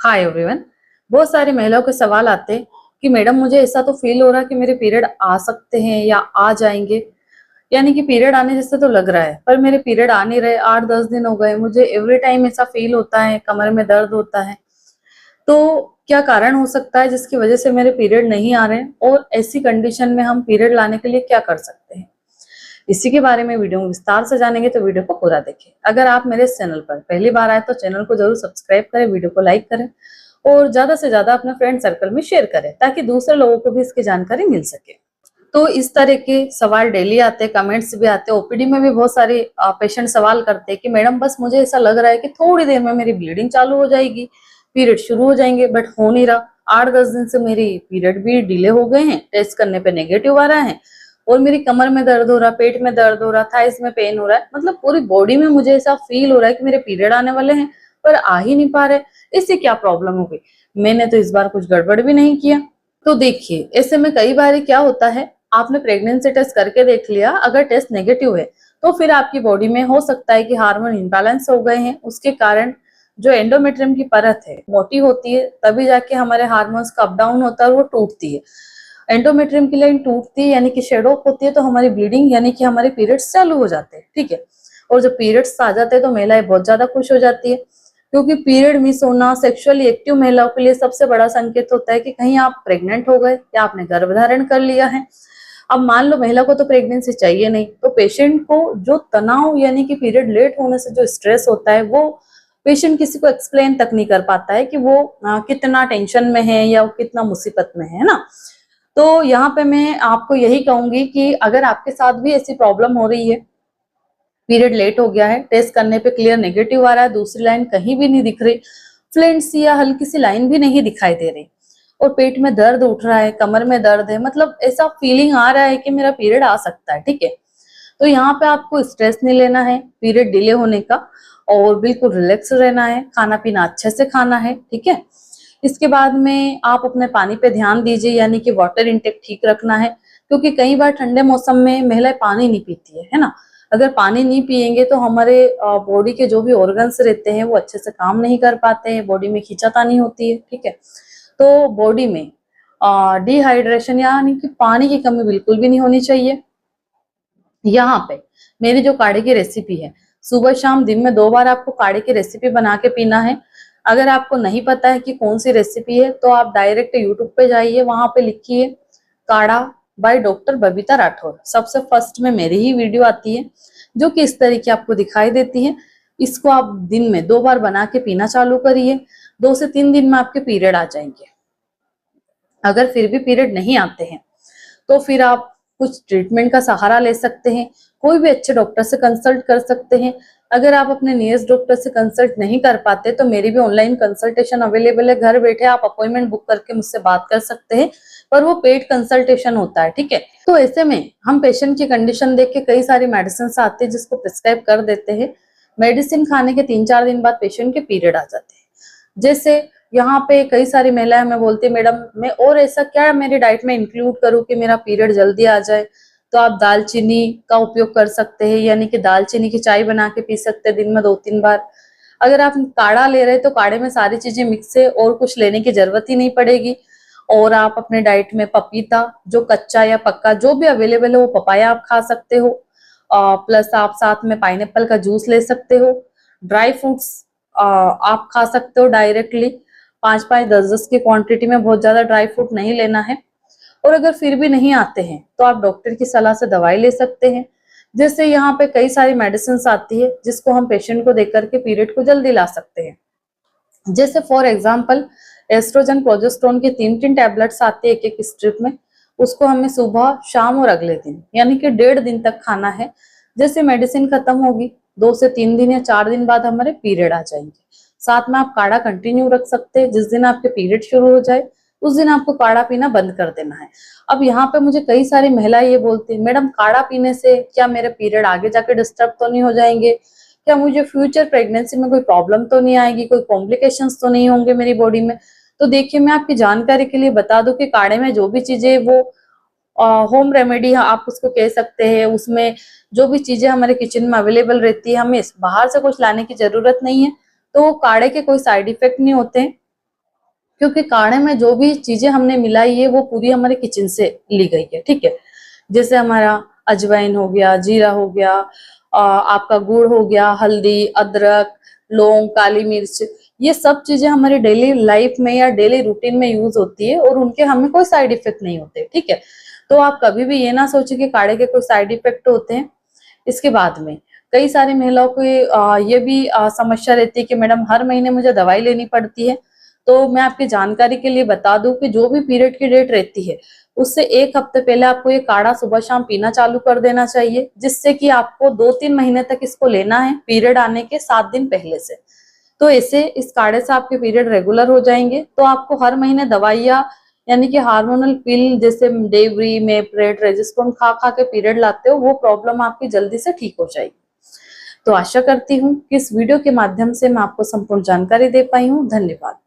Hi everyone. बहुत सारी महिलाओं के सवाल आते हैं कि मैडम मुझे ऐसा तो फील हो रहा है कि मेरे पीरियड आ सकते हैं या आ जाएंगे, यानी कि पीरियड आने जैसे तो लग रहा है पर मेरे पीरियड आ नहीं रहे। 8-10 दिन हो गए, मुझे एवरी टाइम ऐसा फील होता है, कमर में दर्द होता है। तो क्या कारण हो सकता है जिसकी वजह से मेरे पीरियड नहीं आ रहे हैं, और ऐसी कंडीशन में हम पीरियड लाने के लिए क्या कर सकते हैं, इसी के बारे में वीडियो में विस्तार से जानेंगे। तो वीडियो को पूरा देखें। अगर आप मेरे इस चैनल पर पहली बार आए तो चैनल को जरूर सब्सक्राइब करें, वीडियो को लाइक करें और ज्यादा से ज्यादा अपने फ्रेंड सर्कल में शेयर करें ताकि दूसरे लोगों को भी इसकी जानकारी मिल सके। तो इस तरह के सवाल डेली आते हैं, कमेंट्स भी आते हैं। ओपीडी में भी बहुत सारे पेशेंट सवाल करते हैं कि मैडम बस मुझे ऐसा लग रहा है कि थोड़ी देर में मेरी ब्लीडिंग चालू हो जाएगी, पीरियड शुरू हो जाएंगे, बट हो नहीं रहा। 8-10 दिन से मेरी पीरियड भी डिले हो गए हैं, टेस्ट करने पे नेगेटिव आ रहा है और मेरी कमर में दर्द हो रहा, पेट में दर्द हो रहा, थाइस में पेन हो रहा है, मतलब पूरी बॉडी में मुझे ऐसा फील हो रहा है कि मेरे पीरियड आने वाले हैं पर आ ही नहीं पा रहे। इससे क्या प्रॉब्लम हो गई? मैंने तो इस बार कुछ गड़बड़ भी नहीं किया। तो देखिए, ऐसे में कई बार क्या होता है, आपने प्रेगनेंसी टेस्ट करके देख लिया, अगर टेस्ट नेगेटिव है तो फिर आपकी बॉडी में हो सकता है कि हार्मोन इम्बैलेंस हो गए हैं। उसके कारण जो एंडोमेट्रियम की परत है मोटी होती है, तभी जाके हमारे हार्मोन्स का अप डाउन होता है और वो टूटती है। एंडोमेट्रियम की लाइन टूटती है यानी कि शेड ऑफ होती है, तो हमारी ब्लीडिंग यानी कि हमारे पीरियड्स चालू हो जाते हैं। ठीक है। और जब पीरियड्स आ जाते हैं तो महिलाएं बहुत ज्यादा खुश हो जाती है, क्योंकि पीरियड मिस होना सेक्सुअली एक्टिव महिलाओं के लिए सबसे बड़ा संकेत होता है कि कहीं आप प्रेग्नेंट हो गए या आपने गर्भधारण कर लिया है। अब मान लो महिला को तो प्रेगनेंसी चाहिए नहीं, तो पेशेंट को जो तनाव यानी कि पीरियड लेट होने से जो स्ट्रेस होता है, वो पेशेंट किसी को एक्सप्लेन तक नहीं कर पाता है कि वो कितना टेंशन में है या वो कितना मुसीबत में है ना। तो यहाँ पे मैं आपको यही कहूंगी कि अगर आपके साथ भी ऐसी प्रॉब्लम हो रही है, पीरियड लेट हो गया है, टेस्ट करने पे क्लियर नेगेटिव आ रहा है, दूसरी लाइन कहीं भी नहीं दिख रही, फ्लिंट्स या हल्की सी लाइन भी नहीं दिखाई दे रही, और पेट में दर्द उठ रहा है, कमर में दर्द है, मतलब ऐसा फीलिंग आ रहा है कि मेरा पीरियड आ सकता है। ठीक है। तो यहाँ पे आपको स्ट्रेस नहीं लेना है पीरियड डिले होने का, और बिल्कुल रिलैक्स रहना है, खाना पीना अच्छे से खाना है। ठीक है। इसके बाद में आप अपने पानी पे ध्यान दीजिए, यानी कि वाटर इंटेक ठीक रखना है, क्योंकि कई बार ठंडे मौसम में महिलाएं पानी नहीं पीती है ना। अगर पानी नहीं पिएंगे तो हमारे बॉडी के जो भी ऑर्गन्स रहते हैं वो अच्छे से काम नहीं कर पाते हैं, बॉडी में खींचातानी होती है। ठीक है। तो बॉडी में डिहाइड्रेशन यानी कि पानी की कमी बिल्कुल भी नहीं होनी चाहिए। यहाँ पे मेरी जो काढ़े की रेसिपी है, सुबह शाम दिन में 2 बार आपको काढ़े की रेसिपी बना के पीना है। अगर आपको नहीं पता है कि कौन सी रेसिपी है तो आप डायरेक्ट यूट्यूब पे जाइए, वहां पे लिखिए काढ़ा बाय डॉक्टर बबीता राठौर, सबसे फर्स्ट में मेरी ही वीडियो आती है जो कि इस तरीके आपको दिखाई देती है। इसको आप दिन में 2 बार बना के पीना चालू करिए, 2 से 3 दिन में आपके पीरियड आ जाएंगे। अगर फिर भी पीरियड नहीं आते हैं तो फिर आप कुछ ट्रीटमेंट का सहारा ले सकते हैं, कोई भी अच्छे डॉक्टर से कंसल्ट कर सकते हैं। अगर आप अपने नियरेस्ट डॉक्टर से कंसल्ट नहीं कर पाते तो मेरी भी ऑनलाइन कंसल्टेशन अवेलेबल है, घर बैठे आप अपॉइंटमेंट बुक करके मुझसे बात कर सकते हैं, पर वो पेड कंसल्टेशन होता है। ठीक है। तो ऐसे में हम पेशेंट की कंडीशन देख के कई सारी मेडिसिन आती है जिसको प्रिस्क्राइब कर देते हैं। मेडिसिन खाने के 3-4 दिन बाद पेशेंट के पीरियड आ जाते हैं। जैसे यहाँ पे कई सारी महिलाएं हमें बोलती है मैडम मैं और ऐसा क्या मेरी डाइट में इंक्लूड करूँ कि मेरा पीरियड जल्दी आ जाए। तो आप दालचीनी का उपयोग कर सकते हैं, यानी कि दालचीनी की चाय बना के पी सकते हैं दिन में 2-3 बार। अगर आप काढ़ा ले रहे हैं तो काढ़े में सारी चीजें मिक्स है और कुछ लेने की जरूरत ही नहीं पड़ेगी। और आप अपने डाइट में पपीता, जो कच्चा या पक्का जो भी अवेलेबल है वो पपाया आप खा सकते हो, प्लस आप साथ में पाइनएप्पल का जूस ले सकते हो। ड्राई फ्रूट्स आप खा सकते हो डायरेक्टली, 5-5 10-10 की क्वांटिटी में, बहुत ज्यादा ड्राई फ्रूट नहीं लेना है। और अगर फिर भी नहीं आते हैं तो आप डॉक्टर की सलाह से दवाई ले सकते हैं। जैसे यहाँ पे कई सारी मेडिसिन आती है जिसको हम पेशेंट को देकर के पीरियड को जल्दी ला सकते हैं। जैसे फॉर एग्जाम्पल एस्ट्रोजन प्रोजेस्टेरोन की 3-3 टैबलेट्स आती है एक एक स्ट्रिप में, उसको हमें सुबह शाम और अगले दिन यानी कि 1.5 दिन तक खाना है। जैसे मेडिसिन खत्म होगी 2 से 3 दिन या 4 दिन बाद हमारे पीरियड आ जाएंगे। साथ में आप काढ़ा कंटिन्यू रख सकते हैं, जिस दिन आपके पीरियड शुरू हो जाए उस दिन आपको काढ़ा पीना बंद कर देना है। अब यहाँ पे मुझे कई सारी महिलाएं ये बोलती है मैडम काढ़ा पीने से क्या मेरे पीरियड आगे जाके डिस्टर्ब तो नहीं हो जाएंगे, क्या मुझे फ्यूचर प्रेगनेंसी में कोई प्रॉब्लम तो नहीं आएगी, कोई कॉम्प्लिकेशंस तो नहीं होंगे मेरी बॉडी में। तो देखिए, मैं आपकी जानकारी के लिए बता दूं कि काढ़े में जो भी चीजें वो होम रेमेडी आप उसको कह सकते हैं, उसमें जो भी चीजें हमारे किचन में अवेलेबल रहती है, हमें बाहर से कुछ लाने की जरूरत नहीं है। तो काढ़े के कोई साइड इफेक्ट नहीं होते हैं। क्योंकि काढ़े में जो भी चीजें हमने मिलाई है वो पूरी हमारे किचन से ली गई है, ठीक है। जैसे हमारा अजवाइन हो गया, जीरा हो गया, आपका गुड़ हो गया, हल्दी, अदरक, लौंग, काली मिर्च, ये सब चीजें हमारी डेली लाइफ में या डेली रूटीन में यूज होती है और उनके हमें कोई साइड इफेक्ट नहीं होते, ठीक है। तो आप कभी भी ये ना सोचे कि काढ़े के कोई साइड इफेक्ट होते हैं। इसके बाद में कई सारी महिलाओं को ये भी समस्या रहती है कि मैडम हर महीने मुझे दवाई लेनी पड़ती है। तो मैं आपकी जानकारी के लिए बता दूं कि जो भी पीरियड की डेट रहती है उससे एक हफ्ते पहले आपको ये काढ़ा सुबह शाम पीना चालू कर देना चाहिए, जिससे कि आपको 2-3 महीने तक इसको लेना है पीरियड आने के 7 दिन पहले से। तो ऐसे इस काढ़े से आपके पीरियड रेगुलर हो जाएंगे। तो आपको हर महीने दवाइयाँ यानी कि हार्मोनल पिल जैसे डेवरी, मेप्रेट, रेजिस्ट्रोन खा खा के पीरियड लाते हो, वो प्रॉब्लम आपकी जल्दी से ठीक हो जाएगी। तो आशा करती हूँ कि इस वीडियो के माध्यम से मैं आपको संपूर्ण जानकारी दे पाई हूँ। धन्यवाद।